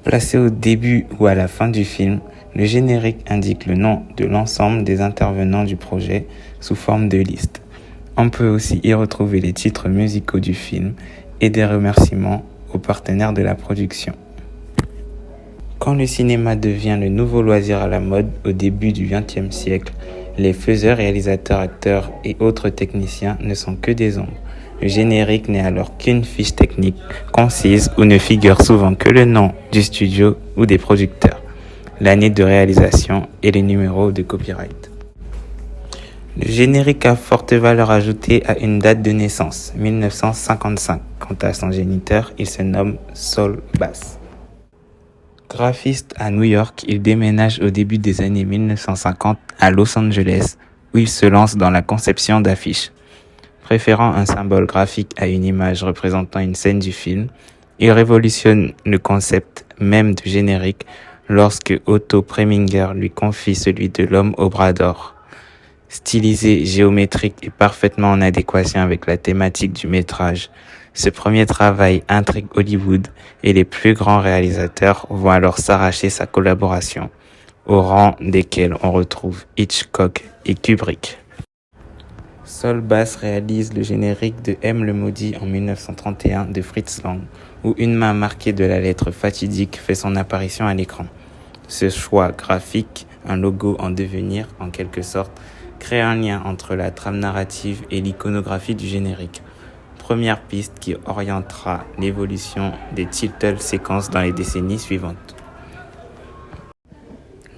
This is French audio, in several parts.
Placé au début ou à la fin du film, le générique indique le nom de l'ensemble des intervenants du projet sous forme de liste. On peut aussi y retrouver les titres musicaux du film et des remerciements aux partenaires de la production. Quand le cinéma devient le nouveau loisir à la mode au début du XXe siècle, les faiseurs, réalisateurs, acteurs et autres techniciens ne sont que des ombres. Le générique n'est alors qu'une fiche technique concise où ne figure souvent que le nom du studio ou des producteurs, l'année de réalisation et les numéros de copyright. Le générique a forte valeur ajoutée à une date de naissance, 1955. Quant à son géniteur, il se nomme Saul Bass. Graphiste à New York, il déménage au début des années 1950 à Los Angeles, où il se lance dans la conception d'affiches. Préférant un symbole graphique à une image représentant une scène du film, il révolutionne le concept même du générique lorsque Otto Preminger lui confie celui de l'homme au bras d'or. Stylisé, géométrique et parfaitement en adéquation avec la thématique du métrage, ce premier travail intrigue Hollywood et les plus grands réalisateurs vont alors s'arracher sa collaboration, au rang desquels on retrouve Hitchcock et Kubrick. Saul Bass réalise le générique de M le Maudit en 1931 de Fritz Lang, où une main marquée de la lettre fatidique fait son apparition à l'écran. Ce choix graphique, un logo en devenir en quelque sorte, crée un lien entre la trame narrative et l'iconographie du générique. Première piste qui orientera l'évolution des title séquences dans les décennies suivantes.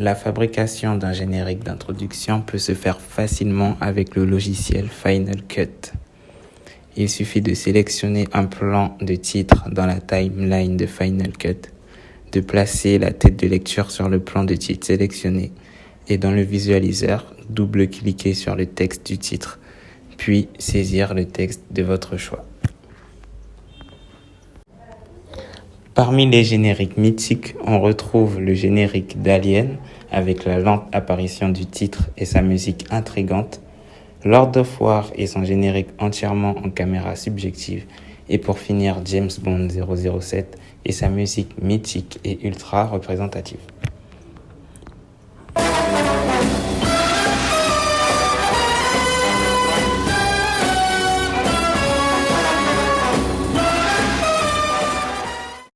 La fabrication d'un générique d'introduction peut se faire facilement avec le logiciel Final Cut. Il suffit de sélectionner un plan de titre dans la timeline de Final Cut, de placer la tête de lecture sur le plan de titre sélectionné et dans le visualiseur, double-cliquer sur le texte du titre, puis saisir le texte de votre choix. Parmi les génériques mythiques, on retrouve le générique d'Alien, avec la lente apparition du titre et sa musique intrigante, Lord of War et son générique entièrement en caméra subjective, et pour finir James Bond 007 et sa musique mythique et ultra représentative.